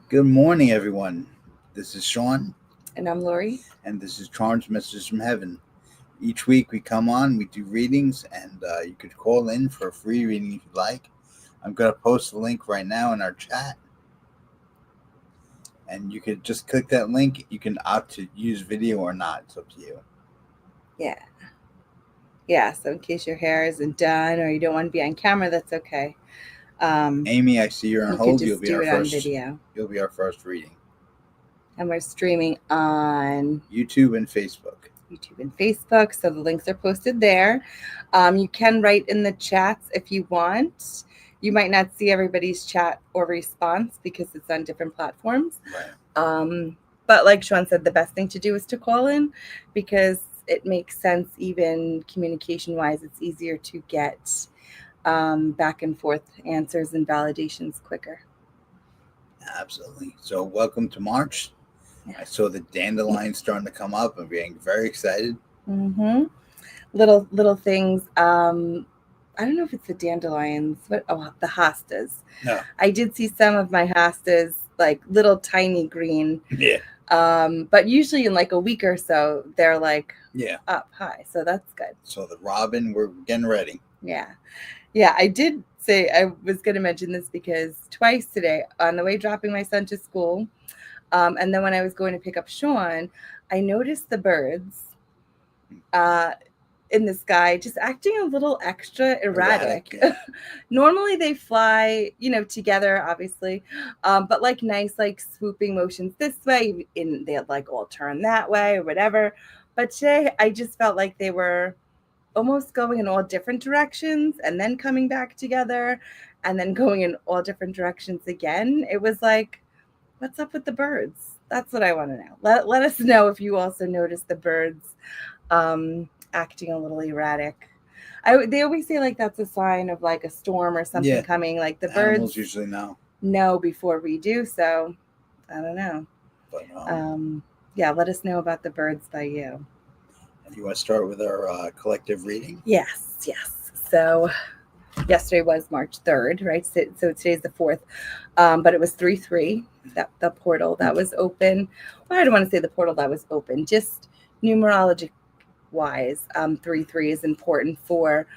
Good morning, everyone. This is Shaun, And I'm Lori. and this is Charms Messages from Heaven. Each week we come on, we do readings, and you could call in for a free reading if you'd like. I'm going to post the link right now in our chat, and you could just click that link. You can opt to use video or not. It's up to you. Yeah. Yeah. So in case your hair isn't done or you don't want to be on camera, that's okay. Amy, I see you're on You could hold. just do it on video. You'll be our first reading. And we're streaming on YouTube and Facebook. So the links are posted there. You can write in the chats if you want. You might not see everybody's chat or response because it's on different platforms. Right. But like Shaun said, the best thing to do is to call in because it makes sense, even communication-wise. It's easier to get back and forth answers and validations quicker. Absolutely. So welcome to March. Yeah. I saw the dandelions starting to come up. I'm getting very excited. Mm-hmm. Little things. I don't know if it's the dandelions, but the hostas. No. I did see some of my hostas, like little tiny green. Yeah. But usually in like a week or so, they're like up high. So that's good. So the robin, we're getting ready. Yeah. Yeah, I did say I was going to mention this because twice today on the way dropping my son to school, and then when I was going to pick up Shaun, I noticed the birds in the sky just acting a little extra erratic. Yeah. Normally they fly, together, obviously, but like nice, like swooping motions this way, and they like all turn that way or whatever. But today I just felt like they were almost going in all different directions and then coming back together and then going in all different directions again. It was like, what's up with the birds? That's what I want to know. Let us know if you also notice the birds acting a little erratic. They always say like that's a sign of like a storm or something coming. Like the birds animals usually know before we do. So I don't know. But yeah, let us know about the birds by you. You want to start with our collective reading? Yes. So yesterday was March 3rd, right? So today's the 4th, but it was 3-3, that the portal that was open. Well, I don't want to say the portal that was open, just numerology wise. 3-3 is important for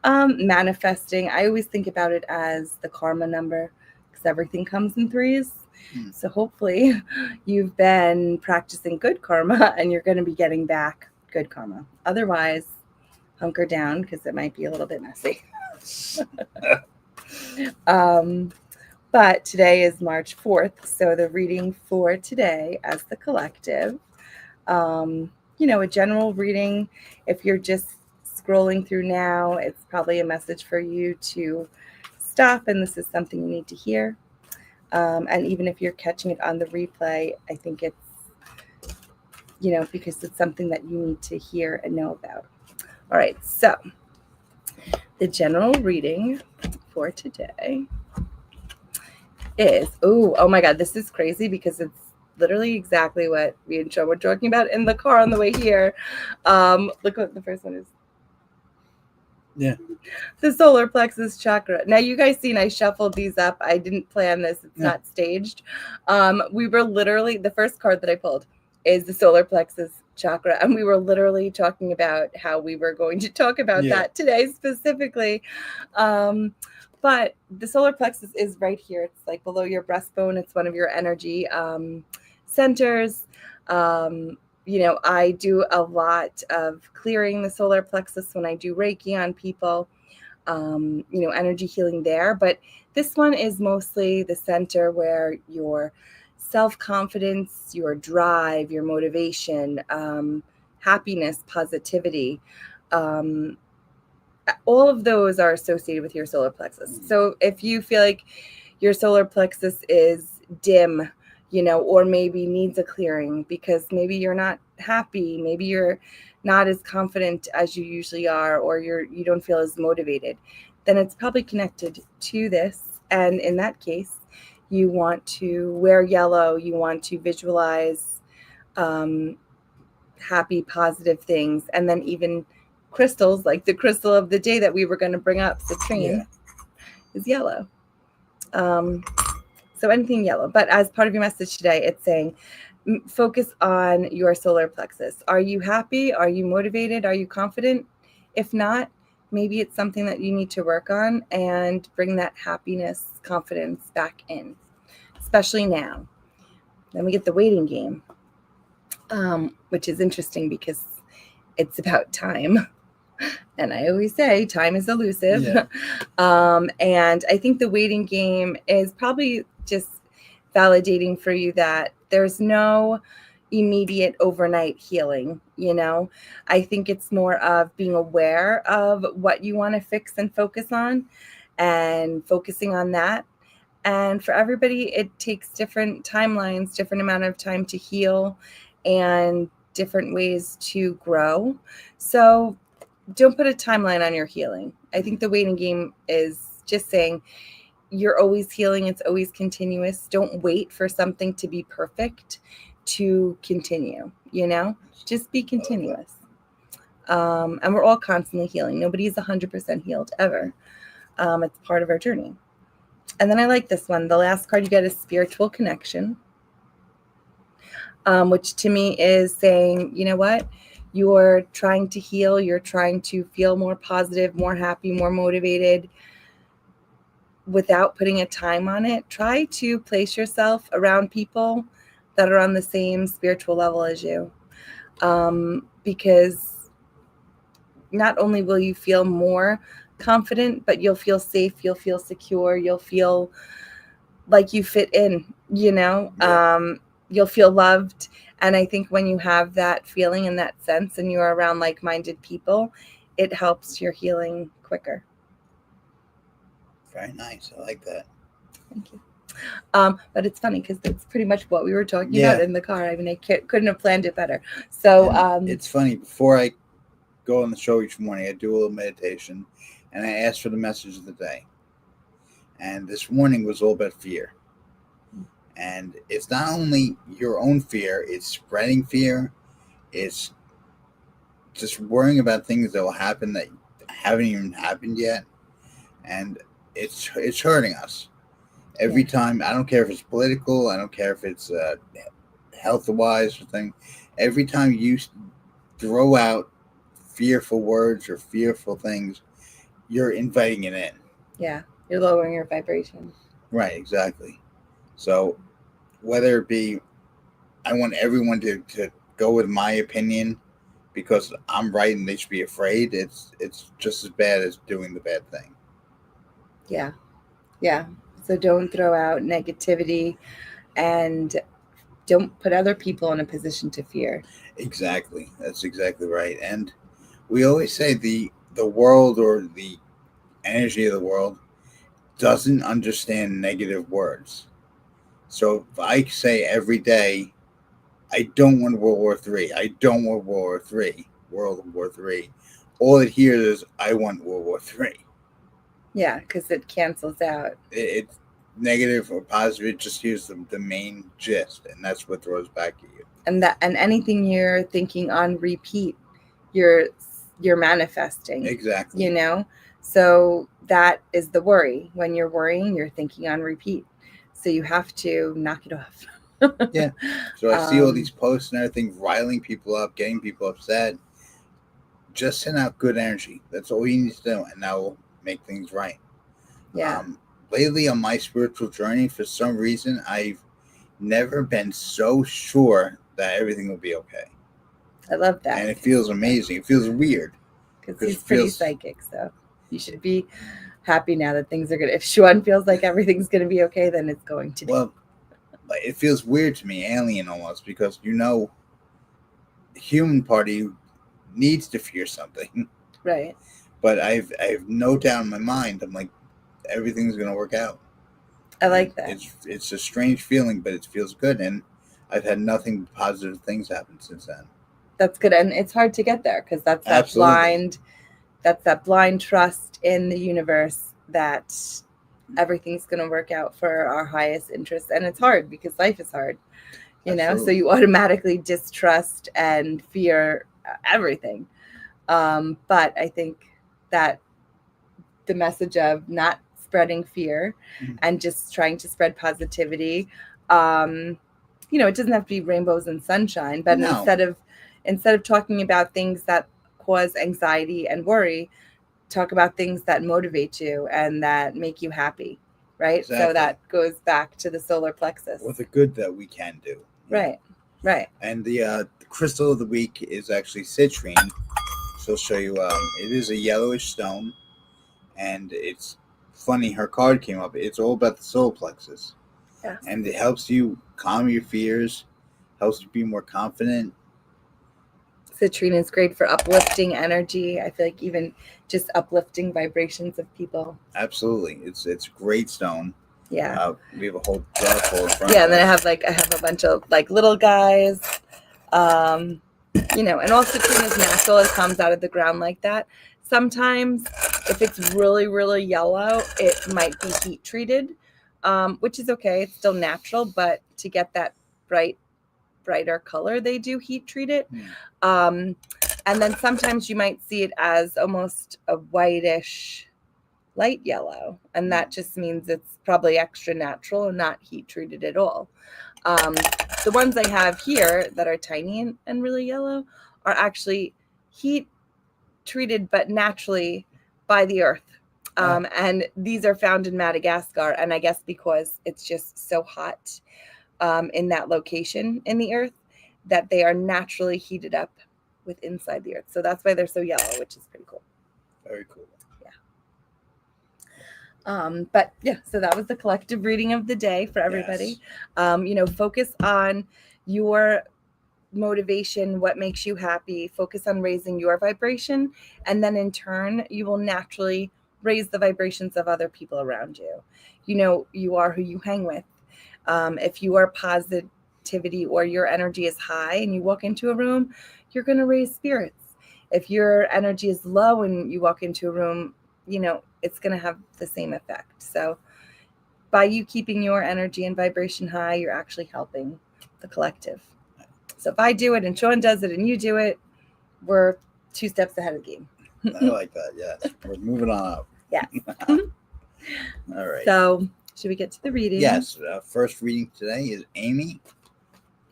manifesting. I always think about it as the karma number because everything comes in threes. So hopefully you've been practicing good karma and you're going to be getting back good karma. Otherwise, hunker down because it might be a little bit messy. But today is March 4th, so the reading for today as the collective, a general reading. If you're just scrolling through now, it's probably a message for you to stop, and this is something you need to hear. And even if you're catching it on the replay, I think it's, because it's something that you need to hear and know about. All right, so the general reading for today is, oh my God, this is crazy because it's literally exactly what me and Joe were talking about in the car on the way here. Look what the first one is. Yeah. The solar plexus chakra. Now you guys seen I shuffled these up. I didn't plan this. It's not staged. We were literally, the first card that I pulled is the solar plexus chakra. And we were literally talking about how we were going to talk about that today specifically. But the solar plexus is right here. It's like below your breastbone. It's one of your energy centers. I do a lot of clearing the solar plexus when I do Reiki on people, energy healing there. But this one is mostly the center where your self-confidence, your drive, your motivation, happiness, positivity, all of those are associated with your solar plexus. So if you feel like your solar plexus is dim, or maybe needs a clearing because maybe you're not happy, maybe you're not as confident as you usually are, or you don't feel as motivated, then it's probably connected to this. And in that case, you want to wear yellow, you want to visualize happy, positive things, and then even crystals, like the crystal of the day that we were going to bring up, citrine, is yellow. So anything yellow. But as part of your message today, it's saying focus on your solar plexus. Are you happy? Are you motivated? Are you confident? If not, maybe it's something that you need to work on and bring that happiness, confidence back in, especially now. Then we get the waiting game, which is interesting because it's about time. And I always say time is elusive. Yeah. And I think the waiting game is probably just validating for you that there's no immediate overnight healing. I think it's more of being aware of what you want to fix and focus on, and focusing on that. And for everybody, it takes different timelines, different amount of time to heal, and different ways to grow. So don't put a timeline on your healing. I think the waiting game is just saying you're always healing. It's always continuous. Don't wait for something to be perfect to continue, just be continuous. And we're all constantly healing. Nobody's 100% healed ever. It's part of our journey. And then I like this one. The last card you get is spiritual connection, which to me is saying, you know what? You're trying to heal. You're trying to feel more positive, more happy, more motivated without putting a time on it. Try to place yourself around people that are on the same spiritual level as you. Because not only will you feel more confident, but you'll feel safe, you'll feel secure, you'll feel like you fit in, Yeah. You'll feel loved. And I think when you have that feeling and that sense and you're around like-minded people, it helps your healing quicker. Very nice. I like that. Thank you. But it's funny because that's pretty much what we were talking Yeah. about in the car. I mean, I couldn't have planned it better. So it's funny. Before I go on the show each morning, I do a little meditation, and I ask for the message of the day. And this morning was all about fear. And it's not only your own fear; it's spreading fear. It's just worrying about things that will happen that haven't even happened yet, and it's hurting us every time. I don't care if it's political. I don't care if it's health wise or thing. Every time you throw out fearful words or fearful things, you're inviting it in. Yeah, you're lowering your vibration. Right, exactly. So whether it be, I want everyone to go with my opinion because I'm right and they should be afraid. It's just as bad as doing the bad thing. Yeah, yeah. So don't throw out negativity, and don't put other people in a position to fear. Exactly. That's exactly right. And we always say the world, or the energy of the world, doesn't understand negative words. So if I say every day, I don't want World War III. I don't want World War III. All it hears is, I want World War III. Yeah, because it cancels out. It's negative or positive. It just hears the main gist, and that's what throws back at you. And anything you're thinking on repeat, you're manifesting. Exactly. So that is the worry. When you're worrying, you're thinking on repeat. So you have to knock it off. Yeah. So I see all these posts and everything riling people up, getting people upset. Just send out good energy. That's all you need to do, and that will make things right. Yeah. Lately on my spiritual journey, for some reason, I've never been so sure that everything will be okay. I love that. And it feels amazing. It feels weird. Because he's pretty psychic, so you should be happy now that things are good. If Shaun feels like everything's going to be okay, then it's going to be. Well, it feels weird to me, alien almost, because the human party needs to fear something. Right. But I have no doubt in my mind. I'm like, everything's going to work out. I like that. It's a strange feeling, but it feels good, and I've had nothing but positive things happen since then. That's good, and it's hard to get there because that's that blind trust in the universe that everything's going to work out for our highest interest. And it's hard because life is hard, so you automatically distrust and fear everything. But I think that the message of not spreading fear Mhm. and just trying to spread positivity. Um, it doesn't have to be rainbows and sunshine, but No, instead of talking about things that cause anxiety and worry, talk about things that motivate you and that make you happy, right? So exactly. that goes back to the solar plexus. Or the good that we can do. Right. Right. And the crystal of the week is actually citrine. So I'll show you. It is a yellowish stone, and it's funny. Her card came up. It's all about the solar plexus, Yes. and it helps you calm your fears, helps you be more confident. Citrine is great for uplifting energy. I feel like even just uplifting vibrations of people. Absolutely, it's a great stone. Yeah. We have a whole jar full in front Yeah, of and then us. I have a bunch of like little guys. Um, and all citrine is natural. It comes out of the ground like that. Sometimes if it's really, really yellow, it might be heat treated, which is okay. It's still natural, but to get that brighter color, they do heat treat it. Um, and then sometimes you might see it as almost a whitish light yellow, and that just means it's probably extra natural and not heat treated at all. Um, the ones I have here that are tiny and really yellow are actually heat treated but naturally by the earth. And these are found in Madagascar, and I guess because it's just so hot in that location in the earth that they are naturally heated up with inside the earth. So that's why they're so yellow, which is pretty cool. Very cool. But yeah, so that was the collective reading of the day for everybody. Yes. Focus on your motivation, what makes you happy, focus on raising your vibration, and then in turn, you will naturally raise the vibrations of other people around you. You are who you hang with. If you are positivity or your energy is high and you walk into a room, you're going to raise spirits. If your energy is low and you walk into a room, it's going to have the same effect. So by you keeping your energy and vibration high, you're actually helping the collective. So if I do it and Shaun does it and you do it, we're 2 steps ahead of the game. I like that. Yes, we're moving on up. Yeah. All right. So should we get to the reading? Yes. First reading today is Amy.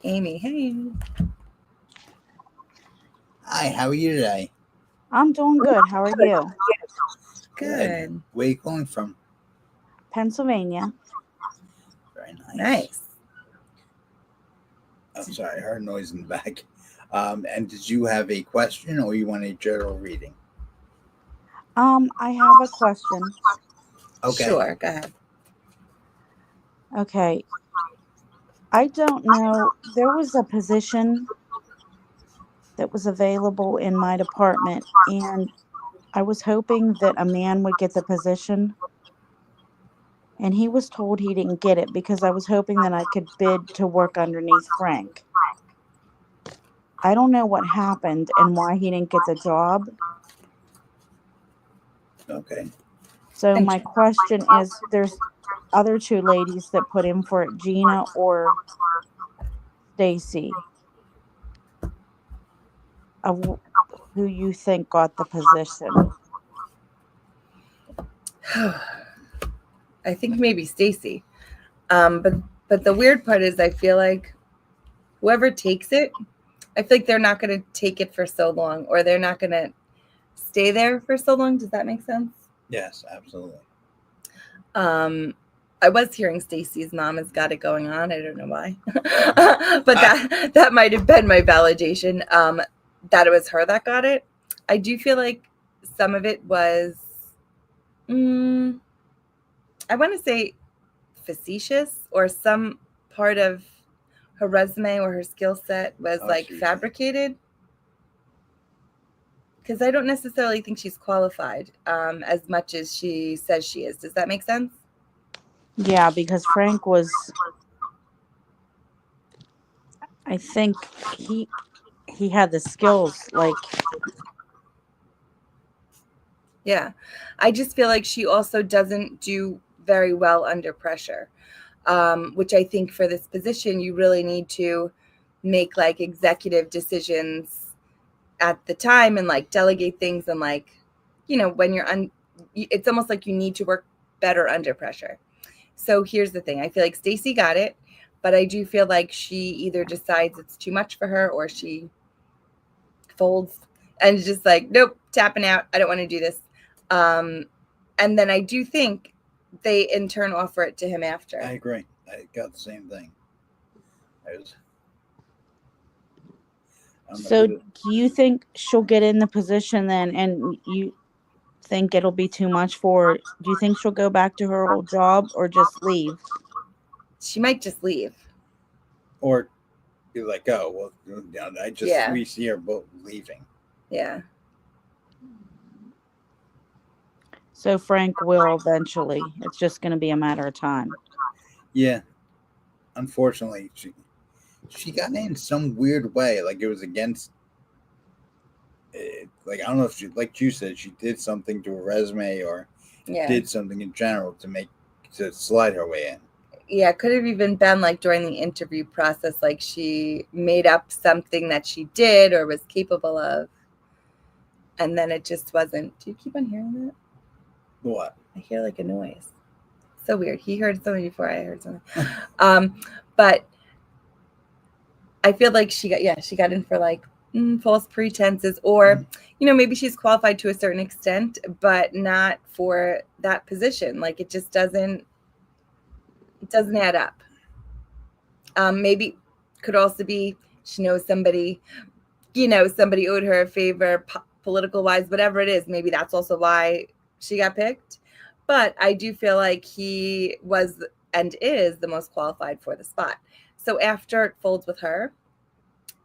Amy, hey. Hi. How are you today? I'm doing good. How are you? Good. Where are you calling from? Pennsylvania. Very nice. Nice. I'm sorry, I heard noise in the back. And did you have a question or you want a general reading? I have a question. Okay. Sure, go ahead. Okay. I don't know. There was a position that was available in my department, and I was hoping that a man would get the position, and he was told he didn't get it because I was hoping that I could bid to work underneath Frank. I don't know what happened and why he didn't get the job. Okay. So my question is, there's other 2 ladies that put in for it, Gina or Stacy, of who you think got the position. I think maybe Stacy. But the weird part is I feel like whoever takes it, I feel like they're not going to take it for so long, or they're not going to stay there for so long. Does that make sense? Yes, absolutely. I was hearing Stacy's mom has got it going on. I don't know why, but that might have been my validation. That it was her that got it. I do feel like some of it was, I want to say, facetious, or some part of her resume or her skill set was fabricated. Because I don't necessarily think she's qualified as much as she says she is. Does that make sense? Yeah, because Frank was, I think he had the skills, like. Yeah. I just feel like she also doesn't do very well under pressure, which I think for this position, you really need to make like executive decisions at the time and like delegate things, and like, when you're it's almost like you need to work better under pressure. So here's the thing. I feel like Stacy got it, but I do feel like she either decides it's too much for her or she folds and is just like, nope, tapping out. I don't want to do this. And then I do think they in turn offer it to him after. I agree. I got the same thing. So do you think she'll get in the position then, and you think it'll be too much for her? Do you think she'll go back to her old job or just leave? She might just leave. Or you're like, oh, well, we see her both leaving. Yeah. So Frank will eventually. It's just going to be a matter of time. Yeah. Unfortunately, she got in some weird way. Like it was against. Like I don't know if she, like you said, she did something to her resume or did something in general to slide her way in. Yeah, it could have even been like during the interview process, like she made up something that she did or was capable of, and then it just wasn't. Do you keep on hearing that? What? I hear like a noise. So weird. He heard something before I heard something. But I feel like she got in for like false pretenses, or maybe she's qualified to a certain extent, but not for that position. Like it just doesn't add up. Maybe could also be she knows somebody, somebody owed her a favor, political wise, whatever it is. Maybe that's also why she got picked. But I do feel like he was and is the most qualified for the spot. So after it folds with her,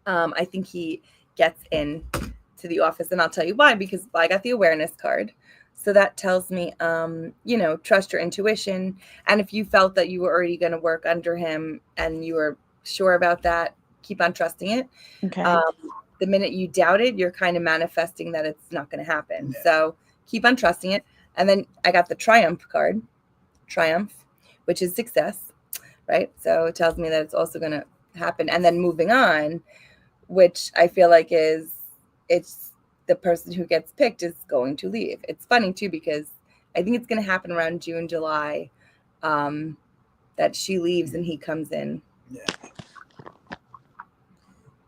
I think he gets in to the office, and I'll tell you why, because I got the awareness card. So that tells me, trust your intuition. And if you felt that you were already going to work under him and you were sure about that, keep on trusting it. Okay. The minute you doubt it, you're kind of manifesting that it's not going to happen. Yeah. So keep on trusting it. And then I got the Triumph card, which is success, right? So it tells me that it's also going to happen. And then moving on, which I feel like it's the person who gets picked is going to leave. It's funny too, because I think it's going to happen around June, July, that she leaves and he comes in. Yeah.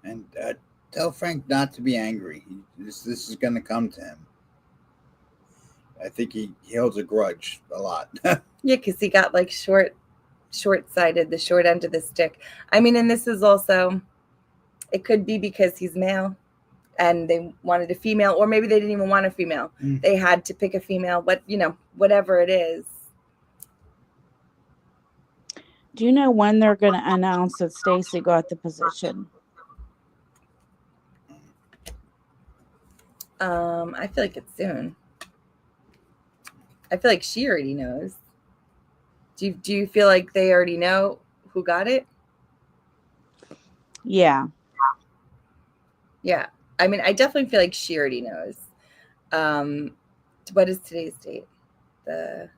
And tell Frank not to be angry. This is going to come to him. I think he holds a grudge a lot. Yeah, because he got like short-sighted, the short end of the stick. I mean, and this is also, it could be because he's male and they wanted a female, or maybe they didn't even want a female. They had to pick a female, whatever it is. Do you know when they're going to announce that Stacy got the position? I feel like it's soon. I feel like she already knows. Do you feel like they already know who got it? Yeah. Yeah. I mean, I definitely feel like she already knows. What is today's date? The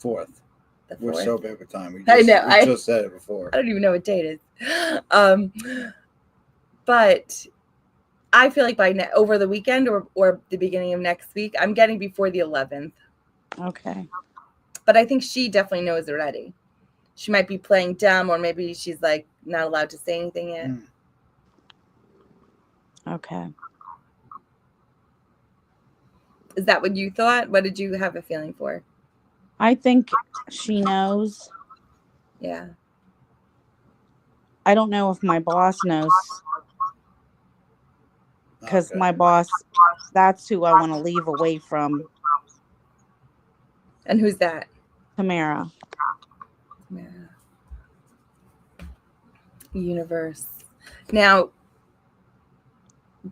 4th. The 4th? We're so bad with time. We just said it before. I don't even know what date it is. But I feel like over the weekend or the beginning of next week, I'm getting before the 11th. Okay. But I think she definitely knows already. She might be playing dumb, or maybe she's like not allowed to say anything yet. Okay. Is that what you thought? What did you have a feeling for? I think she knows. Yeah. I don't know if my boss knows, because my boss, that's who I want to leave away from. And who's that? Tamara. Universe. Now,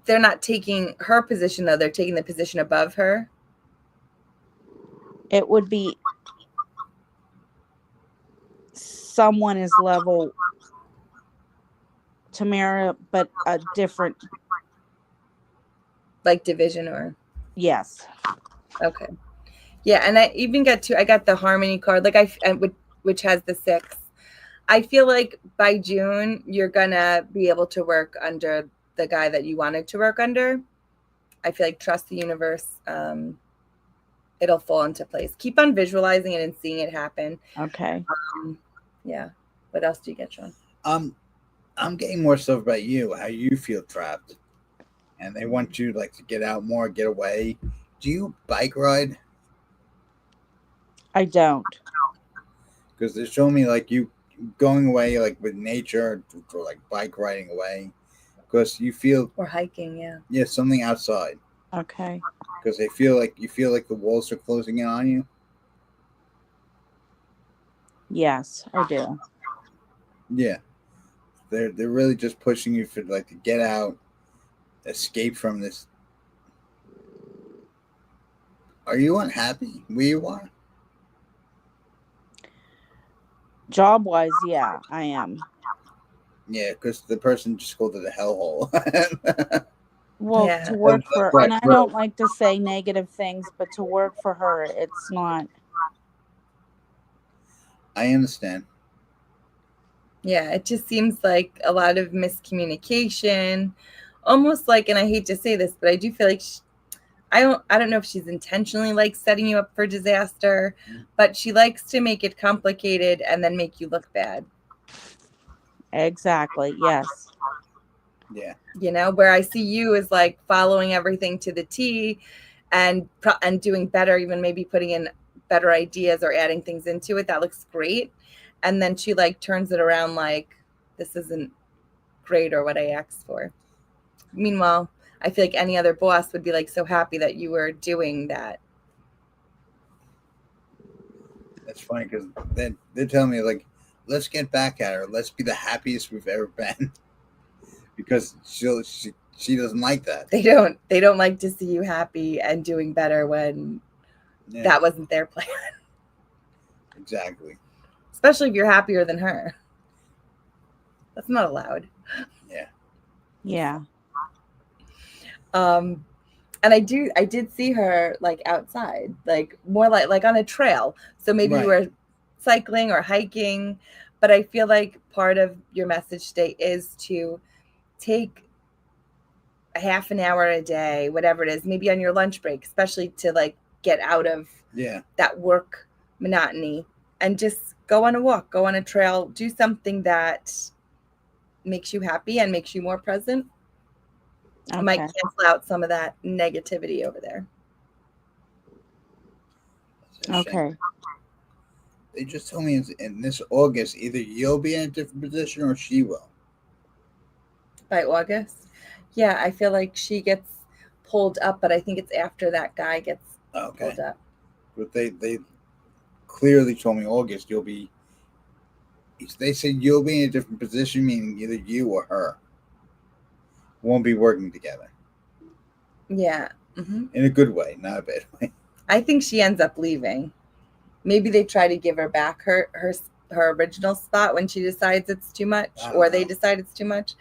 they're not taking her position, though. They're taking the position above her. It would be someone is level Tamara, but a different, like division, or yes. Okay. Yeah, and I got the Harmony card, which has the 6. I feel like by June you're gonna be able to work under the guy that you wanted to work under. I feel like trust the universe. it'll fall into place. Keep on visualizing it and seeing it happen. Okay. Yeah. What else do you get, Sean? I'm getting more stuff about you, how you feel trapped, and they want you like to get out more, get away. Do you bike ride? I don't. Because they're showing me like you going away like with nature or like bike riding away. Because you feel Or hiking, yeah. something outside. Okay. Because they feel like you feel like the walls are closing in on you. Yes, I do. Yeah, they're really just pushing you for like to get out, escape from this. Are you unhappy where you are? Job wise, yeah, I am. Yeah, because the person just called it a hellhole. Well, Yeah. to work for, Right, and I right. don't like to say negative things, but to work for her, it's not. I understand. Yeah, it just seems like a lot of miscommunication. Almost like, and I hate to say this, but I do feel like I don't know if she's intentionally like setting you up for disaster, but she likes to make it complicated and then make you look bad. Exactly. Yes. Yeah. Where I see you as like following everything to the T and doing better, even maybe putting in better ideas or adding things into it that looks great. And then she like turns it around like this isn't great or what I asked for. Meanwhile, I feel like any other boss would be like so happy that you were doing that. That's funny because they're telling me like, let's get back at her. Let's be the happiest we've ever been. Because she doesn't like that. They don't like to see you happy and doing better when that wasn't their plan. Exactly. Especially if you're happier than her. That's not allowed. Yeah. Yeah. And I did see her like outside, like more like on a trail. So maybe you were cycling or hiking, but I feel like part of your message today is to take a half an hour a day, whatever it is, maybe on your lunch break, especially to like get out of that work monotony and just go on a walk, go on a trail, do something that makes you happy and makes you more present. Okay. I might cancel out some of that negativity over there. Okay. They just told me in this August, either you'll be in a different position or she will. By August? Yeah, I feel like she gets pulled up, but I think it's after that guy gets pulled up. But they clearly told me August you'll be. They said you'll be in a different position, meaning either you or her won't be working together. Yeah. Mm-hmm. In a good way, not a bad way. I think she ends up leaving. Maybe they try to give her back her original spot when she decides it's too much, or they decide it's too much.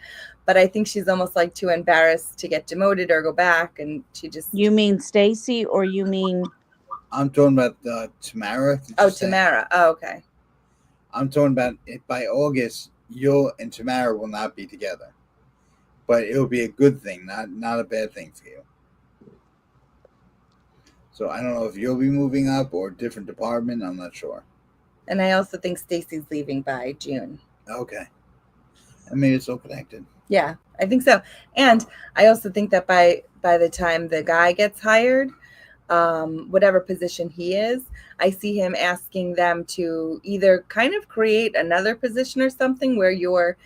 But I think she's almost like too embarrassed to get demoted or go back, and she just. You mean Stacy, or you mean? I'm talking about Tamara. Oh, Tamara. Oh, okay. I'm talking about it by August. You and Tamara will not be together, but it will be a good thing, not a bad thing for you. So I don't know if you'll be moving up or a different department. I'm not sure. And I also think Stacy's leaving by June. Okay. I mean, it's all connected. Yeah, I think so. And I also think that by the time the guy gets hired, whatever position he is, I see him asking them to either kind of create another position or something where you're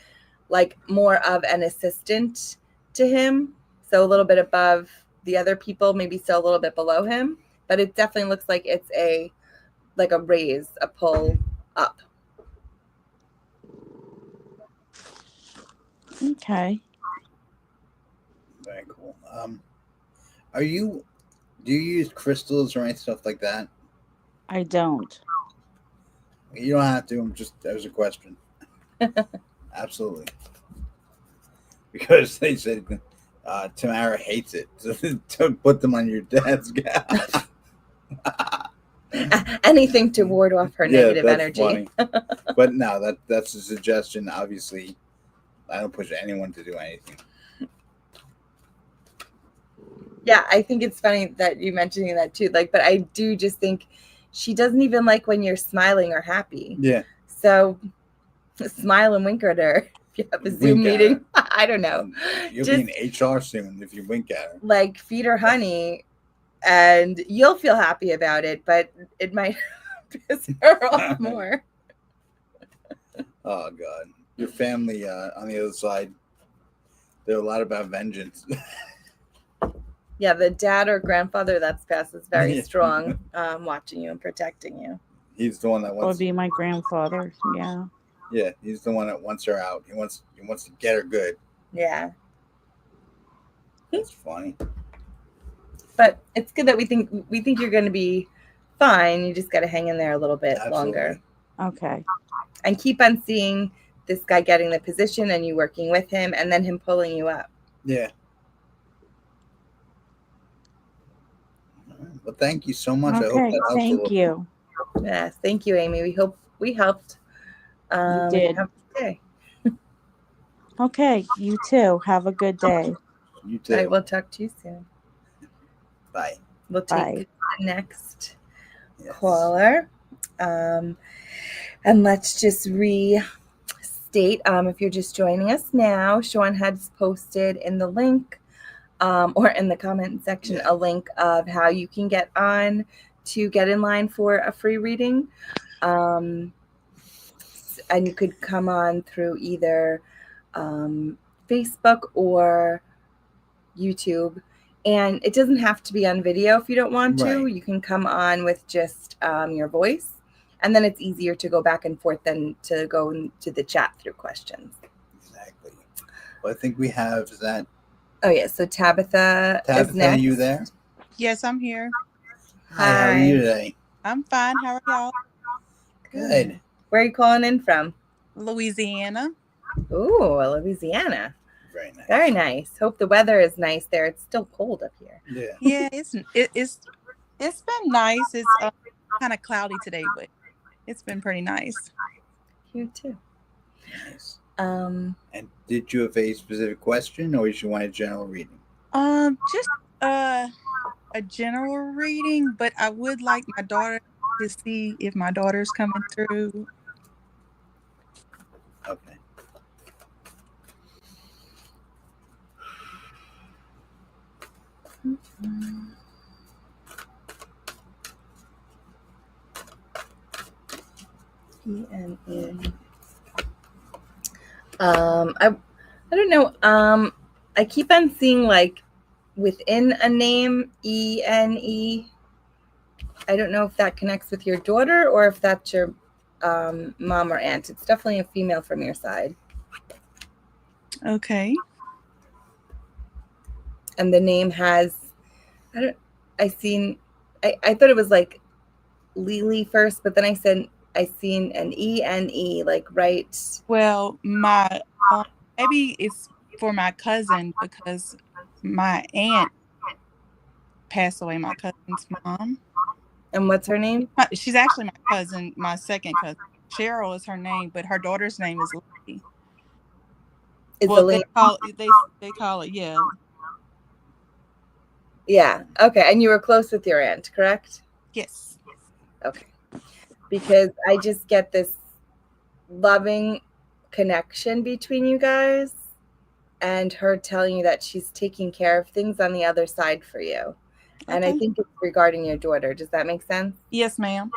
like more of an assistant to him. So a little bit above the other people, maybe still a little bit below him. But it definitely looks like it's a raise, a pull up. Okay. Very cool. Do you use crystals or any stuff like that? I don't. You don't have to. That was a question. Absolutely. Because they said Tamara hates it. So don't put them on your desk. Anything to ward off her negative energy. Funny. But no, that's a suggestion. Obviously, I don't push anyone to do anything. Yeah, I think it's funny that you mentioning that too. Like, but I do just think she doesn't even like when you're smiling or happy. Yeah. So smile and wink at her if you have a Zoom Wink at meeting. I don't know. You'll Just be in HR soon if you wink at her. like feed her honey and you'll feel happy about it, but it might piss her off more. Oh God, your family on the other side, they're a lot about vengeance. Yeah, the dad or grandfather that's passed is very Yeah. strong, watching you and protecting you. He's the one that That would wants. be my grandfather. Yeah. Yeah, he's the one that wants her out. He wants to get her good. Yeah. That's funny. But it's good that we think you're going to be fine. You just got to hang in there a little bit Absolutely. longer Okay. and keep on seeing this guy getting the position and you working with him and then him pulling you up. Yeah. Well, thank you so much. I hope Okay. that helps a Thank little. you. Yes, thank you, Amy. We hope we helped. You did. Have a good day. Okay. You too. Have a good day. You too. I will talk to you soon. Bye. We'll Bye. take the next Yes. caller. And let's just restate, if you're just joining us now, Shaun has posted in the link or in the comment section a link of how you can get on to get in line for a free reading. And you could come on through either Facebook or YouTube. And it doesn't have to be on video if you don't want to. Right. You can come on with just your voice. And then it's easier to go back and forth than to go into the chat through questions. Exactly. Well, I think we have that. Oh, yeah. So Tabitha is next. Are you there? Yes, I'm here. Hi. How are you today? I'm fine. How are y'all? Good. Where are you calling in from? Louisiana. Ooh, Louisiana. Very nice. Very nice. Hope the weather is nice there. It's still cold up here. Yeah. Yeah, it's been nice. It's kind of cloudy today, but it's been pretty nice. You too. Nice. Um, And did you have a specific question, or did you want a general reading? Just a general reading, but I would like my daughter to see if my daughter's coming through. Okay. E-N-E. I don't know. I keep on seeing like within a name E-N-E. I don't know if that connects with your daughter or if that's your mom or aunt. It's definitely a female from your side. Okay. And the name has, I thought it was like Lily first, but then I seen an E-N-E, like right. Well, my maybe it's for my cousin because my aunt passed away. My cousin's mom. And what's her name? She's actually my cousin, my second cousin. Cheryl is her name, but her daughter's name is Lily. They call it, yeah. Yeah. Okay. And you were close with your aunt, correct? Yes. Okay. Because I just get this loving connection between you guys and her telling you that she's taking care of things on the other side for you. And I think it's regarding your daughter. Does that make sense? Yes, ma'am.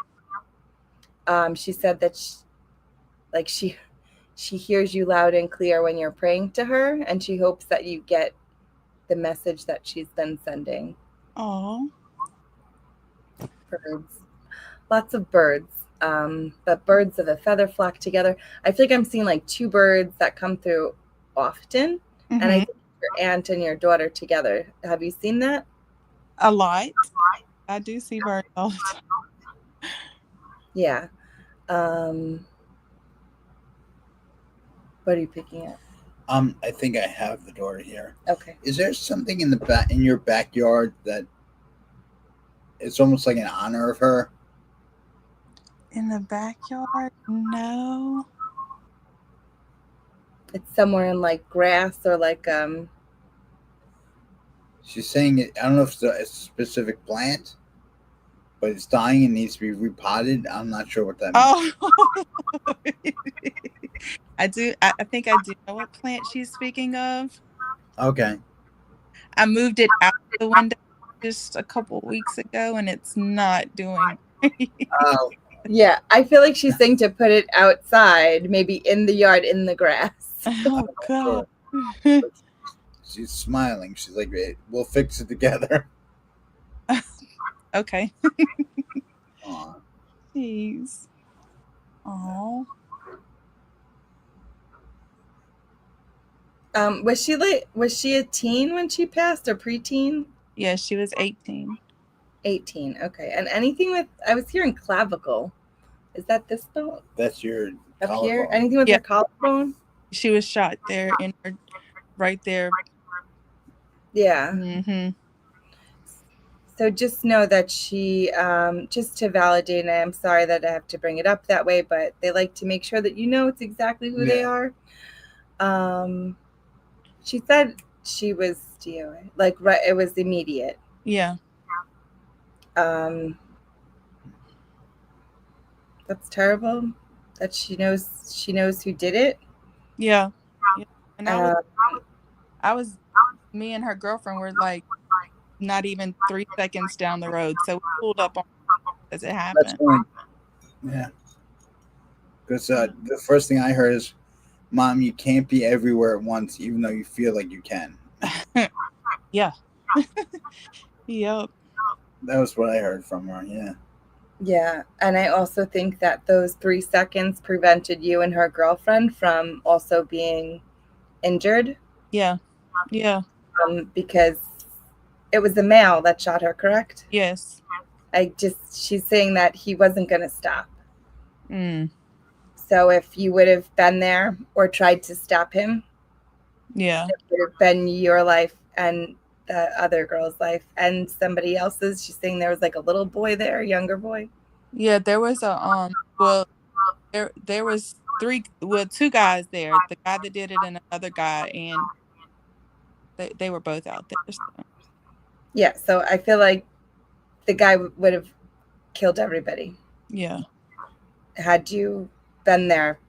She said that she hears you loud and clear when you're praying to her, and she hopes that you get the message that she's been sending. Oh. Birds. Lots of birds. But birds of a feather flock together. I feel like I'm seeing like two birds that come through often. Mm-hmm. And I think your aunt and your daughter together. Have you seen that? A lot. I do see birds all the time. Yeah. What are you picking up? I think I have the daughter here. Okay. Is there something in your backyard that it's almost like in honor of her? In the backyard? No. It's somewhere in like grass or like She's saying it. I don't know if it's a specific plant, but it's dying and needs to be repotted. I'm not sure what that means. Oh, I do. I think I do know what plant she's speaking of. Okay. I moved it out the window just a couple weeks ago, and it's not doing great. Oh, Yeah, I feel like she's saying to put it outside, maybe in the yard, in the grass. Oh God. sure. She's smiling. She's like, "We'll fix it together." Okay. Aw. Jeez. Oh. Was she a teen when she passed or preteen? Yeah, she was 18. 18. Okay. And anything with I was hearing clavicle. Is that this bone That's your up here? collarbone. Anything with Yeah. her collarbone? She was shot there in her right there. Yeah. Mm-hmm. So just know that she, just to validate, and I'm sorry that I have to bring it up that way, but they like to make sure that you know it's exactly who they Yeah. are. She said she was DOA, like right, it was immediate. Yeah. Um, that's terrible. That she knows who did it. Yeah. Yeah. And Uh, me and her girlfriend were like not even 3 seconds down the road. So we pulled up on as it That's happened. fine. Yeah. Because the first thing I heard is, "Mom, you can't be everywhere at once, even though you feel like you can." Yeah. Yep. That was what I heard from her. Yeah. yeah, and I also think that those 3 seconds prevented you and her girlfriend from also being injured, Yeah. Yeah. because it was a male that shot her, correct? Yes. She's saying that he wasn't going to stop. Mm. So if you would have been there or tried to stop him, Yeah. it would have been your life and the other girl's life and somebody else's. She's saying there was like a little boy there, a younger boy. Yeah, there was a well there was two guys there. The guy that did it and another guy, and they were both out there. So. Yeah, so I feel like the guy would have killed everybody Yeah. had you been there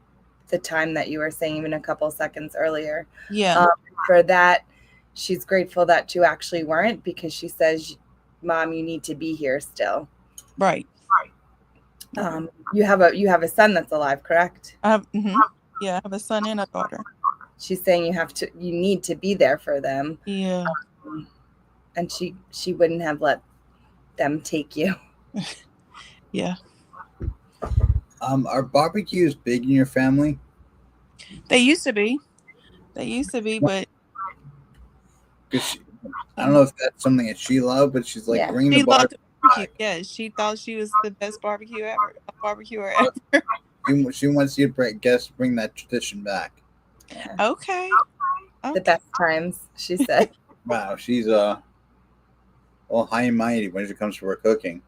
the time that you were saying, even a couple seconds earlier. Yeah. For that, she's grateful that you actually weren't, because she says, "Mom, you need to be here still." Right. You have a son that's alive, correct? Yeah, I have a son and a daughter. She's saying you need to be there for them. Yeah. And she wouldn't have let them take you. Yeah. Are barbecues big in your family? They used to be. But Because I don't know if that's something that she loved, but she's like, Yeah. bring she the loved barbecue. barbecue. Yeah, she thought she was the best barbecuer ever. She wants you to bring that tradition back. Yeah. Okay. The best times, she said. Wow, she's all high and mighty when it comes to her cooking.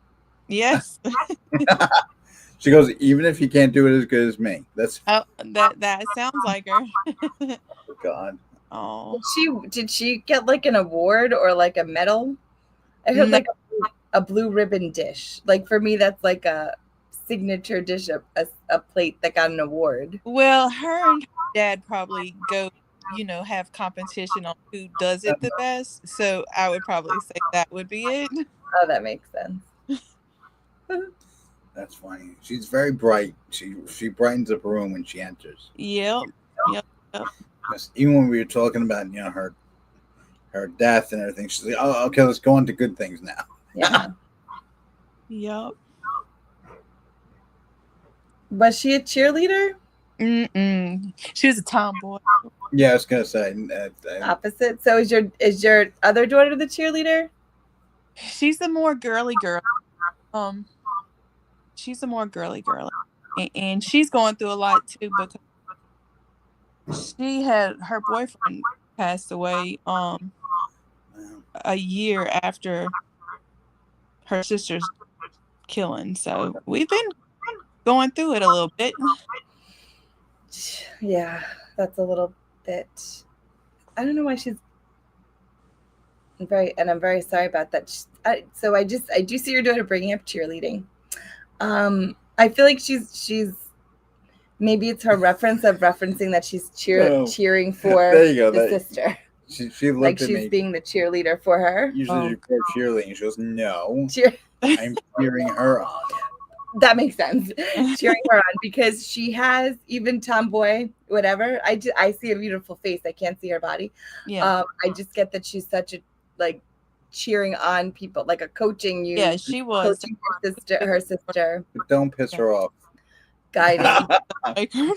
Yes. She goes, even if you can't do it as good as me. That's That sounds like her. God. Oh. Did she get like an award or like a medal? I heard No. like a blue ribbon dish. Like for me, that's like a signature dish, a plate that got an award. Well, her and her dad probably go, have competition on who does it the best. So I would probably say that would be it. Oh, that makes sense. That's funny. She's very bright. She brightens up a room when she enters. Yep. Yep. Because even when we were talking about her death and everything, she's like, "Oh, okay, let's go on to good things now." Yeah. Yep. Was she a cheerleader? She was a tomboy. Yeah, I was gonna say. Opposite. So is your other daughter the cheerleader? She's a more girly girl. She's a more girly girl, and she's going through a lot too, because her boyfriend passed away a year after her sister's killing. So we've been going through it a little bit. Yeah, that's a little bit. I don't know why she's. I'm very sorry about that. So I do see your daughter bringing up cheerleading. I feel like she's maybe it's her reference of referencing that she's Oh, cheering for there you go. the sister. She Like looked at she's me. being the cheerleader for her. Usually you call cheerleading. She goes, no, Cheer I'm cheering her on. that makes sense. Cheering her on because she has even tomboy, whatever. I see a beautiful face. I can't see her body. Yeah. I just get that she's such a like cheering on people, like a coaching you, Yeah, she was. coaching her sister, But don't piss her off. guiding. Like her.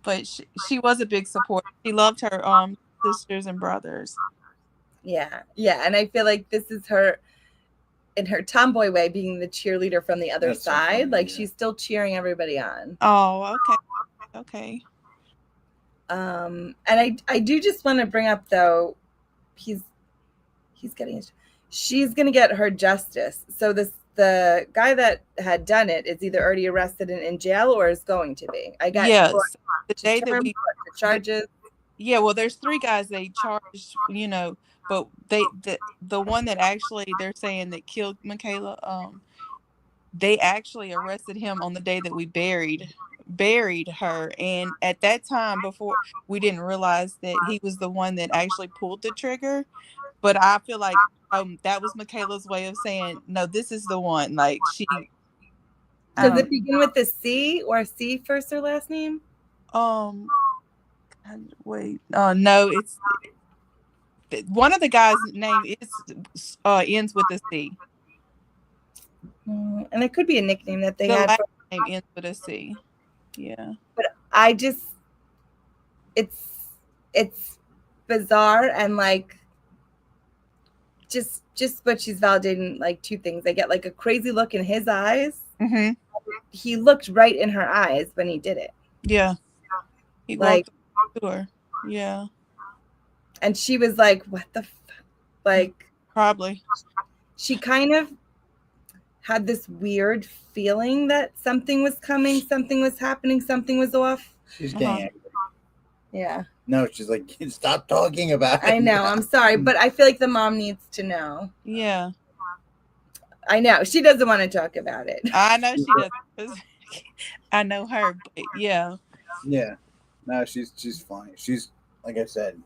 But she was a big support. She loved her sisters and brothers. Yeah, yeah, and I feel like this is her in her tomboy way, being the cheerleader from the other That's so side. funny, Like yeah. she's still cheering everybody on. Oh, okay. Okay. And I do just want to bring up though, he's getting she's gonna get her justice. So the guy that had done it is either already arrested and in jail or is going to be. I got Yes. The day that the charges. Yeah, well, there's 3 guys they charged, but the one that actually they're saying that killed Michaela, they actually arrested him on the day that we buried her, and at that time before we didn't realize that he was the one that actually pulled the trigger, but I feel like that was Michaela's way of saying, no, this is the one. Like Does it begin with a C or C first or last name? Wait, no, it's one of the guys' name is ends with a C. And it could be a nickname that they the had. last name ends with a C. Yeah. But I just it's bizarre and like just what she's validating like 2 things. I get like a crazy look in his eyes. Mm-hmm. He looked right in her eyes when he did it. Yeah. He like walked to her. Yeah. And she was like, what the like probably. She kind of had this weird feeling that something was coming, something was happening, something was off. She's getting angry. Yeah. No, she's like, stop talking about it. I know, I'm sorry, but I feel like the mom needs to know. Yeah. I know. She doesn't want to talk about it. I know she doesn't. I know her, but yeah. Yeah. No, she's funny. She's, like I said,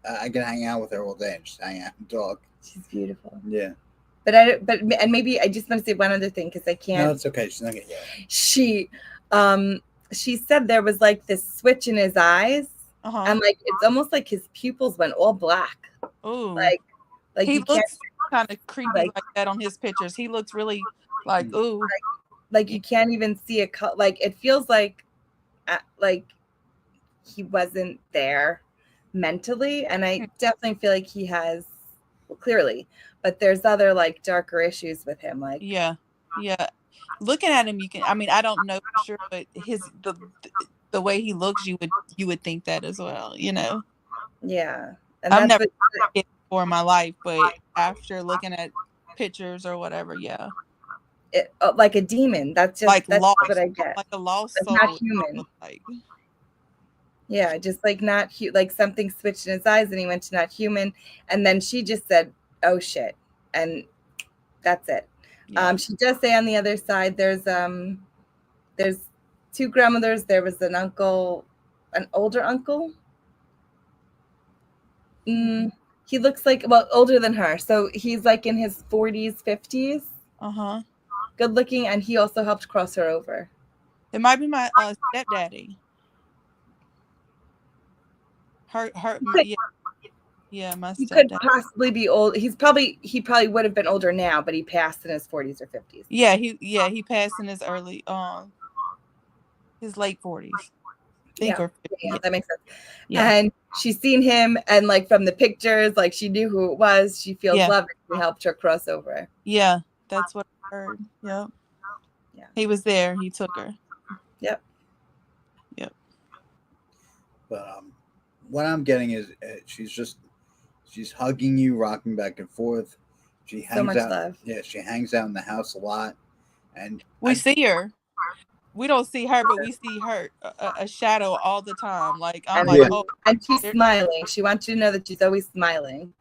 I can hang out with her all day and just hang out and talk. She's beautiful. Yeah. And maybe I just want to say one other thing because I can't. No, it's okay. She's not gonna yell. She said there was like this switch in his eyes, and like it's almost like his pupils went all black. Ooh. Like he looks kind of creepy like that on his pictures. He looks really like ooh. Like you can't even see a like it feels like he wasn't there mentally, and I definitely feel like he has clearly, but there's other like darker issues with him. Like yeah. Looking at him, you can. I mean, I don't know for sure, but the way he looks, you would think that as well. Yeah, and I've never seen it before in my life, but after looking at pictures or whatever, yeah, like a demon. That's lost, what I get. Like a lost soul, not human. Like. Yeah, just like not like something switched in his eyes and he went to not human, and then she just said, "Oh shit," and that's it. Yeah. She does say on the other side, there's 2 grandmothers. There was an uncle, an older uncle. He looks like older than her, so he's like in his 40s, 50s. Good looking, and he also helped cross her over. It might be my stepdaddy. My he could possibly be old. He probably would have been older now, but he passed in his 40s or 50s. Yeah, he passed in his early his late 40s. I think, or 50s. Yeah, that makes sense. Yeah. And she's seen him, and like from the pictures, like she knew who it was. She feels loved. He helped her cross over. Yeah, that's what I heard. Yep. Yeah. He was there. He took her. Yep. But what I'm getting is she's hugging you, rocking back and forth. She hangs out. Love. Yeah, she hangs out in the house a lot, and we see her. we don't see her, but we see her a shadow all the time. Like I'm And like, Yeah. oh, and she's there, smiling. She wants you to know that she's always smiling.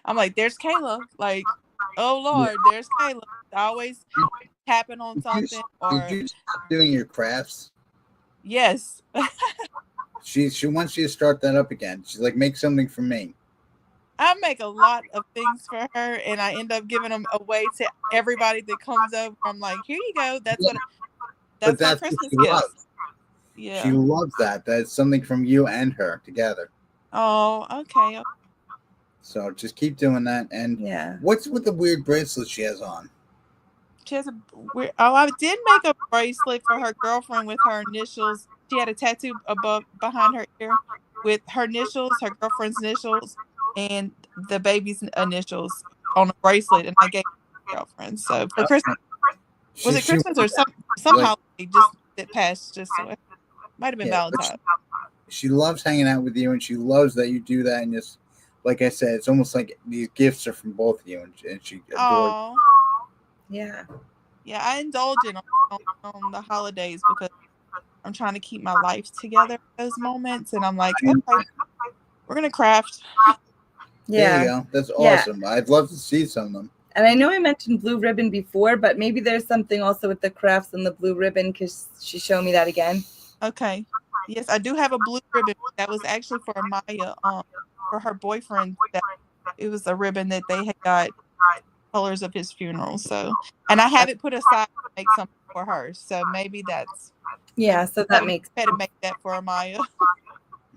I'm like, there's Kayla. Like, oh Yeah. Lord, there's Kayla. Always tapping on Did you, something did or you stop doing your crafts? yes. She wants you to start that up again. She's like, make something for me. I make a lot of things for her, and I end up giving them away to everybody that comes over. I'm like, here you go. Yeah, but That's my that's what Christmas she gifts. loves. She Yeah. loves that. That's something from you and her together. Oh, okay. So just keep doing that. And Yeah. what's with the weird bracelet she has on? She has a weird. Oh, I did make a bracelet for her girlfriend with her initials. She had a tattoo above behind her ear with her initials, her girlfriend's initials, and the baby's initials on a bracelet, and I gave it to her girlfriend. So for Christmas, Okay. was She, it she Christmas or wants that. some Like, holiday just that passed? Just so it might have been yeah, but Valentine's. she loves hanging out with you, and she loves that you do that. And just like I said, it's almost like these gifts are from both of you, and she adores. Oh, Yeah. yeah, I indulge in on the holidays because I'm trying to keep my life together at those moments, and I'm like, okay, we're gonna craft. There you Yeah. go. That's Yeah. awesome. I'd love to see some of them. And I know I mentioned blue ribbon before, but maybe there's something also with the crafts and the blue ribbon because she showed me that again. Okay. Yes, I do have a blue ribbon. That was actually for Maya, for her boyfriend. That it was a ribbon that they had got colors of his funeral. So, and I have it put aside to make something for her. So maybe that's maybe Yeah, so that makes better make that for Maya.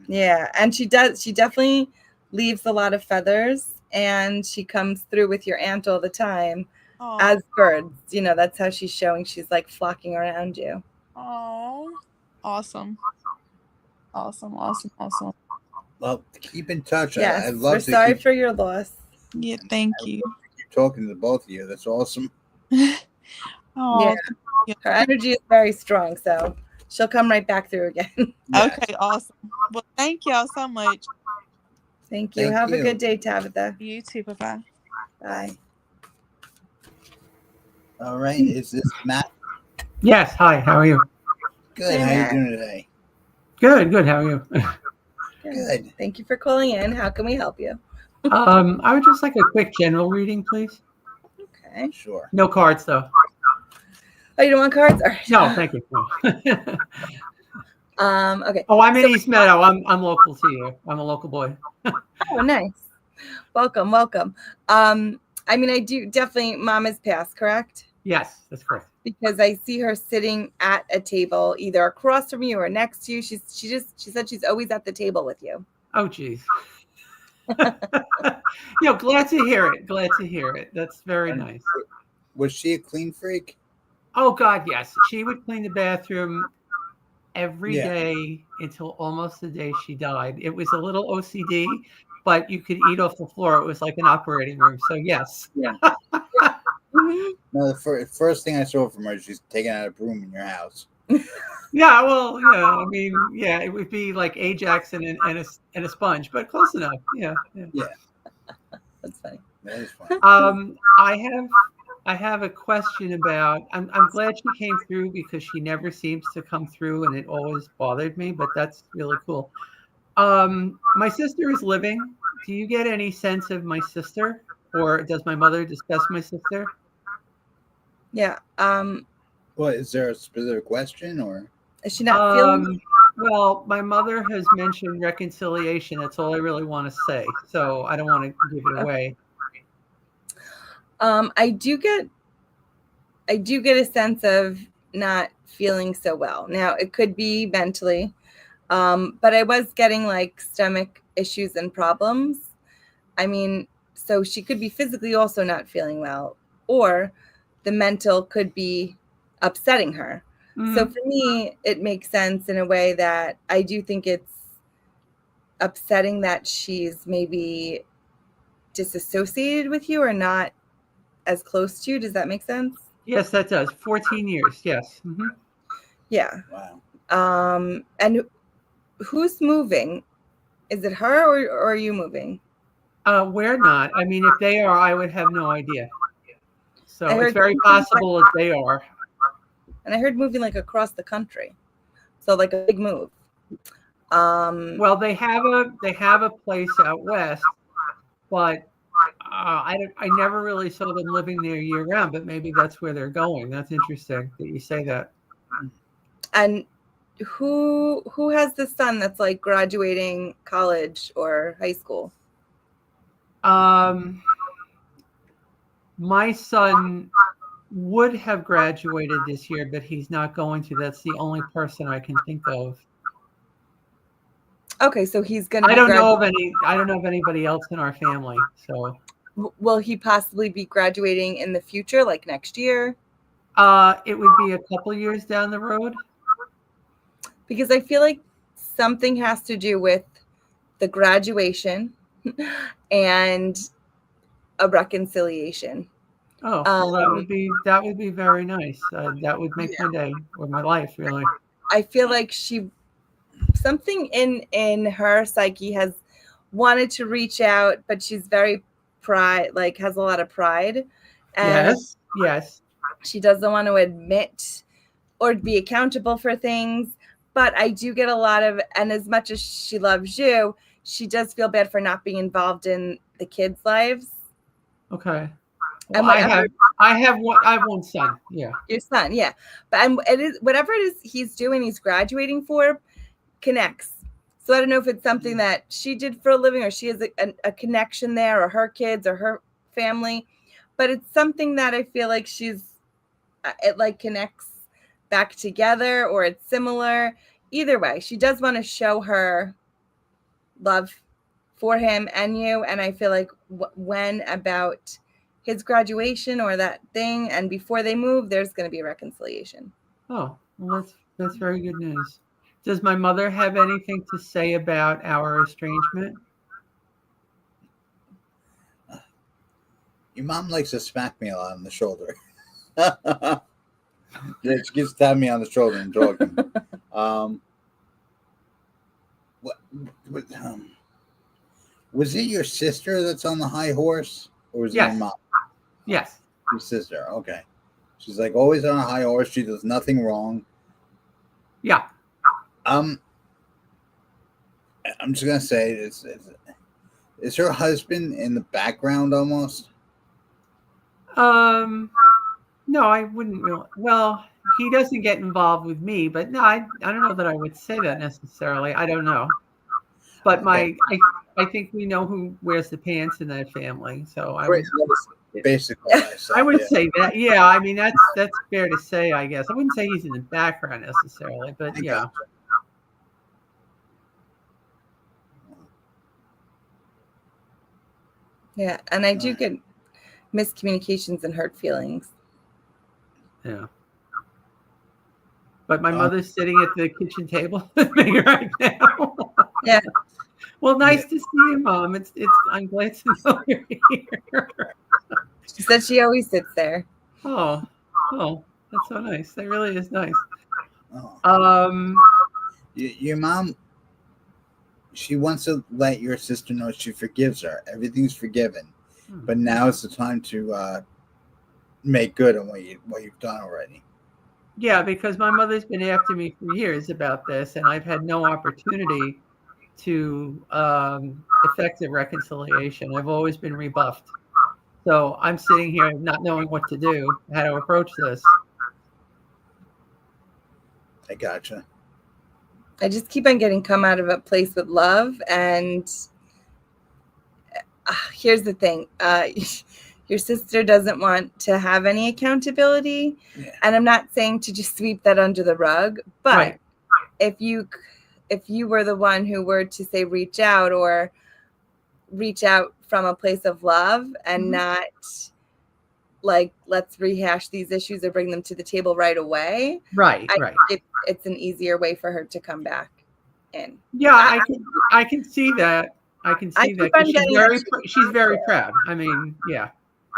yeah, and she does. She definitely leaves a lot of feathers, and she comes through with your aunt all the time Oh, as birds. You know, that's how she's showing. She's like flocking around you. oh, awesome, awesome. Well, keep in touch. Yes, I'd we're love to sorry keep for your loss. Yeah, thank you. talking to both of you. That's awesome. Yeah, Oh, yeah. her energy is very strong, so she'll come right back through again. Yes. Okay, awesome. Well, thank y'all so much. Thank you. Thank Have a you. good day, Tabitha. You too. Bye bye. Bye. All right. Is this Matt? Yes. Hi. How are you? Good. Hey, How you Matt. doing today? Good. Good. How are you? Good. Thank you for calling in. How can we help you? I would just like a quick general reading, please. Okay. Sure. No cards, though. Oh, you don't want cards? All right. No, thank you. No. Okay. Oh, I'm in So- East Meadow. I'm local to you. I'm a local boy. Oh, nice. Welcome. I mean, I do definitely. Mom has passed, correct? Yes, that's correct. Because I see her sitting at a table, either across from you or next to you. She said she's always at the table with you. Oh, geez. Glad to hear it. Glad to hear it. That's very And nice. was she a clean freak? Oh, God, yes. She would clean the bathroom every Yeah. day until almost the day she died. It was a little OCD, but you could eat off the floor. It was like an operating room. So, yes. Yeah. Mhm. No, the first thing I saw from her is she's taking out a broom in your house. Yeah, well, I mean, yeah, it would be like Ajax and a sponge, but close enough. Yeah. That's funny. That is fine. I have a question about. I'm glad she came through because she never seems to come through, and it always bothered me. But that's really cool. My sister is living. Do you get any sense of my sister, or does my mother discuss my sister? Yeah. What is there a specific question or? Is she not feeling? Well, my mother has mentioned reconciliation. That's all I really want to say. So I don't want to give it away. I do get a sense of not feeling so well. Now it could be mentally, but I was getting like stomach issues and problems. I mean, so she could be physically also not feeling well, or the mental could be upsetting her. So for me, it makes sense in a way that I do think it's upsetting that she's maybe disassociated with you or not as close to you. Does that make sense? Yes, that does. 14 years. Yes. Mm-hmm. Yeah. Wow. And who's moving? Is it her or are you moving? We're not. I mean, if they are, I would have no idea. I So it's heard very possible that they are. and I heard moving like across the country, so like a big move. Well, they have a place out west, but I never really saw them living there year round. But maybe that's where they're going. That's interesting that you say that. And who has the son that's like graduating college or high school? My son would have graduated this year, but he's not going to. That's the only person I can think of. Okay, so he's going to. I don't know of anybody else in our family. So, will he possibly be graduating in the future, like next year? It would be a couple years down the road. Because I feel like something has to do with the graduation and a reconciliation. Oh, well, that would be very nice. That would make my day or my life, really. I feel like something in her psyche has wanted to reach out, but she's very has a lot of pride, and yes, she doesn't want to admit or be accountable for things. But I do get a lot of, and as much as she loves you, she does feel bad for not being involved in the kids' lives. Okay. Well, I have one son. Yeah. Your son, yeah. But it is whatever it is he's doing, he's graduating for, connects. So I don't know if it's something that she did for a living, or she has a connection there, or her kids, or her family. But it's something that I feel like it like connects back together, or it's similar. Either way, she does want to show her love for him and you. And I feel like when about his graduation or that thing, and before they move, there's going to be a reconciliation. Oh, well, that's very good news. Does my mother have anything to say about our estrangement? Your mom likes to smack me a lot on the shoulder. Yeah, she keeps tapping me on the shoulder and talking. Was it your sister that's on the high horse, or was it your mom? Yes. Your sister. Okay. She's like always on a high horse. She does nothing wrong. Yeah. I'm just gonna say, is her husband in the background almost? No, I wouldn't really. Well, he doesn't get involved with me, but no, I don't know that I would say that necessarily. I don't know. But I think we know who wears the pants in that family. So I would basically I would say that. Yeah, I mean that's fair to say, I guess. I wouldn't say he's in the background necessarily, but yeah. Yeah, and I do get miscommunications and hurt feelings. Yeah. But my mother's sitting at the kitchen table with me right now. Yeah. Well, nice to see you, Mom. I'm glad to know you're here. She said she always sits there. Oh, that's so nice. That really is nice. Your mom, she wants to let your sister know she forgives her. Everything's forgiven, but now is the time to make good on what you've done already. Yeah, because my mother's been after me for years about this, and I've had no opportunity to effect a reconciliation. I've always been rebuffed. So I'm sitting here not knowing what to do, how to approach this. I gotcha. I just keep on getting come out of a place with love, and here's the thing. Your sister doesn't want to have any accountability. Yeah. And I'm not saying to just sweep that under the rug, but right. if you were the one who were to say reach out from a place of love and not like, let's rehash these issues or bring them to the table right away. Right. It's an easier way for her to come back in. Yeah, I can see that. I can see that. She's very proud. I mean, yeah.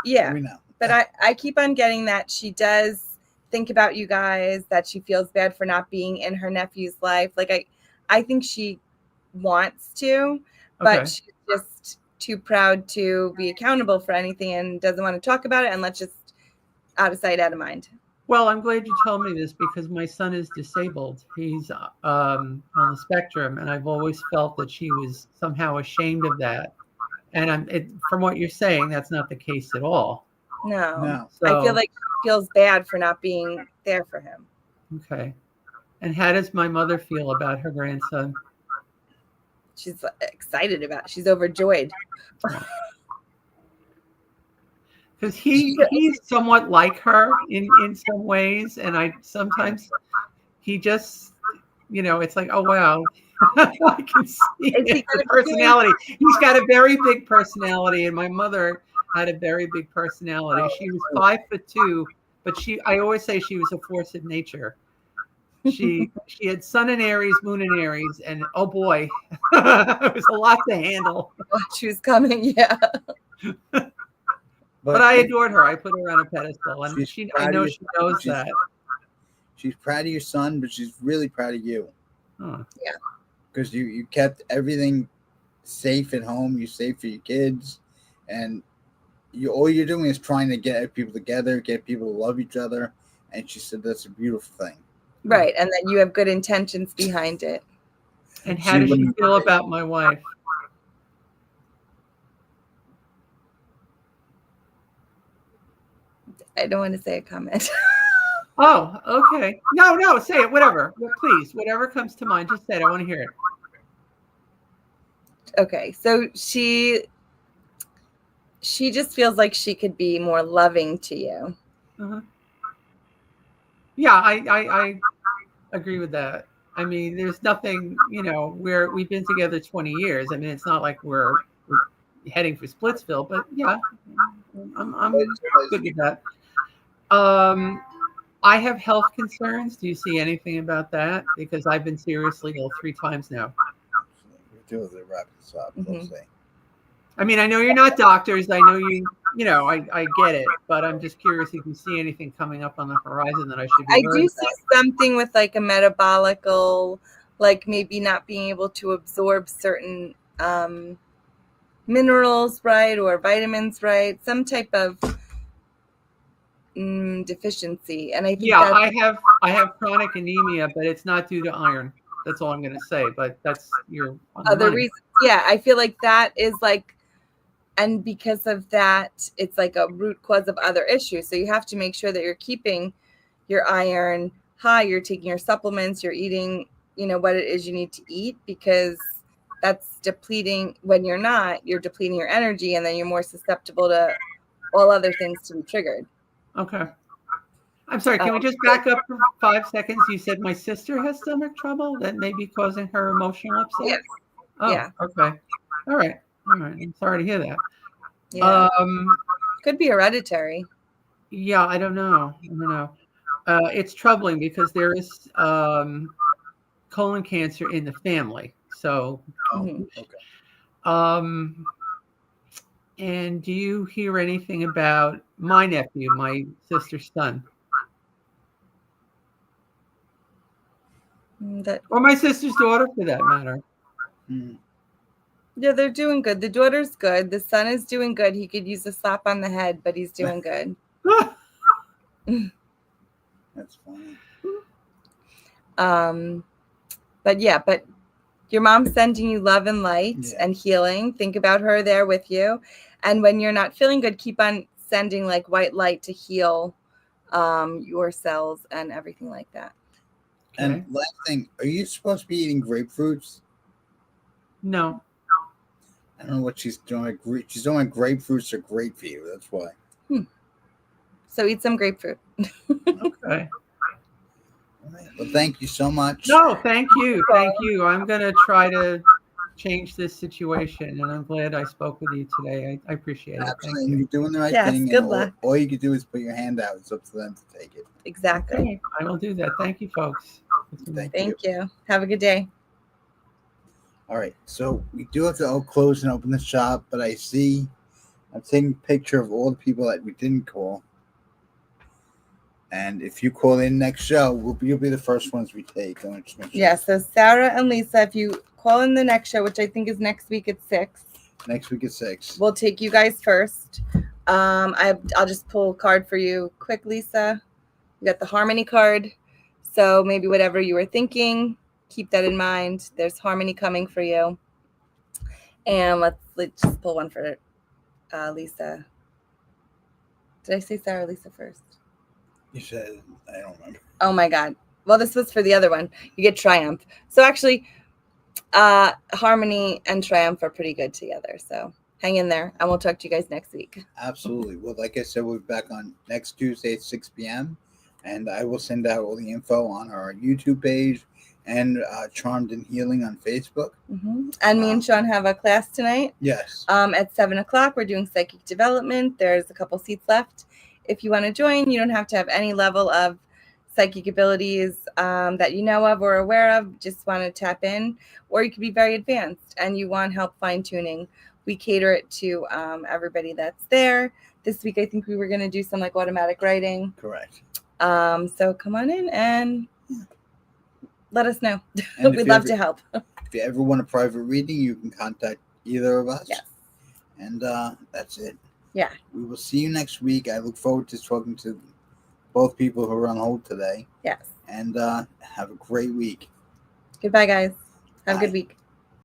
Yeah, but I keep on getting that she does think about you guys, that she feels bad for not being in her nephew's life. Like I think she wants to, but she's just too proud to be accountable for anything and doesn't want to talk about it, and let's just out of sight, out of mind. Well, I'm glad you told me this because my son is disabled. He's on the spectrum, and I've always felt that she was somehow ashamed of that. And from what you're saying, that's not the case at all. No. No. I feel So, like she feels bad for not being there for him. okay. And how does my mother feel about her grandson? She's excited about it. She's overjoyed. Because he's somewhat like her in some ways, and I sometimes he just, it's like, oh wow, I can see Is he it, the gonna be personality. He's got a very big personality, and my mother had a very big personality. She was 5'2", but I always say she was a force of nature. She had sun in Aries, moon in Aries, and oh boy, it was a lot to handle. She was coming, yeah. But I adored her. I put her on a pedestal, and I know she knows that. She's proud of your son, but she's really proud of you. Huh. Yeah. Because you kept everything safe at home. You're safe for your kids, and all you're doing is trying to get people together, get people to love each other. And she said that's a beautiful thing. Right, and that you have good intentions behind it. And how does she feel about my wife? I don't want to say a comment. Oh, okay. No, say it. Whatever. Please, whatever comes to mind, just say it. I want to hear it. Okay, so she just feels like she could be more loving to you. Uh-huh. Yeah, I agree with that. I mean, there's nothing, we've been together 20 years. I mean, it's not like we're heading for Splitsville, but yeah, I'm good with that. I have health concerns. Do you see anything about that? Because I've been seriously ill 3 times now. We do the wrap this up. Mhm. I mean, I know you're not doctors. I know I get it, but I'm just curious if you see anything coming up on the horizon that I should be worried I do see something with like a metabolical, like maybe not being able to absorb certain minerals right or vitamins right, some type of deficiency. And I think I have chronic anemia, but it's not due to iron. That's all I'm going to say. But that's your other reasons. Yeah, I feel like that is like, and because of that, it's like a root cause of other issues. So you have to make sure that you're keeping your iron high, you're taking your supplements, you're eating, what it is you need to eat, because that's depleting. When you're not, you're depleting your energy, and then you're more susceptible to all other things to be triggered. Okay. I'm sorry, can we just back up for 5 seconds? You said my sister has stomach trouble that may be causing her emotional upset? Yes. Oh, yeah. Okay. All right. I'm sorry to hear that. Yeah. Could be hereditary. Yeah, I don't know. It's troubling because there is colon cancer in the family. So, Mhm. Okay. And do you hear anything about my nephew, my sister's son? Or my sister's daughter, for that matter. Yeah, they're doing good. The daughter's good. The son is doing good. He could use a slap on the head, but he's doing good. That's funny. But your mom's sending you love and light and healing. Think about her there with you. And when you're not feeling good, keep on sending like white light to heal your cells and everything like that. Okay. And last thing, are you supposed to be eating grapefruits? No. I don't know what she's doing. She's doing grapefruits are great for you. That's why. So eat some grapefruit. Okay. All right. Well, thank you so much. No, thank you. Thank you. I'm going to try to change this situation, and I'm glad I spoke with you today. I appreciate it. Absolutely. Thank you. You're doing the right Yes, thing. good And luck. all you can do is put your hand out. It's up to them to take it. Exactly. Okay, I will do that. Thank you, folks. Thank you. you. Have a good day. All right. So we do have to close and open the shop, but I'm taking a picture of all the people that we didn't call. And if you call in next show, you'll be the first ones we take. Yeah, so Sarah and Lisa, if you call in the next show, which I think is next week at 6. Next week at 6. We'll take you guys first. I'll just pull a card for you quick, Lisa. We got the harmony card. So maybe whatever you were thinking, keep that in mind. There's harmony coming for you. And let's just pull one for Lisa. Did I say Sarah Lisa first? You said, I don't remember. Oh my God. Well, this was for the other one. You get Triumph. So actually, Harmony and Triumph are pretty good together. So hang in there, and we'll talk to you guys next week. Absolutely. Well, like I said, we'll be back on next Tuesday at 6 p.m. And I will send out all the info on our YouTube page and Charmed and Healing on Facebook. Mm-hmm. And me and Shaun have a class tonight. Yes. At 7 o'clock, we're doing psychic development. There's a couple seats left. If you want to join, you don't have to have any level of psychic abilities that you know of or aware of. Just want to tap in, or you could be very advanced and you want help fine tuning. We cater it to everybody that's there. This week, I think we were going to do some like automatic writing. Correct. So come on in and let us know. We'd love to help. If you ever want a private reading, you can contact either of us. Yes. And that's it. Yeah. We will see you next week. I look forward to talking to both people who are on hold today. Yes. And have a great week. Goodbye, guys. Have Bye. a good week.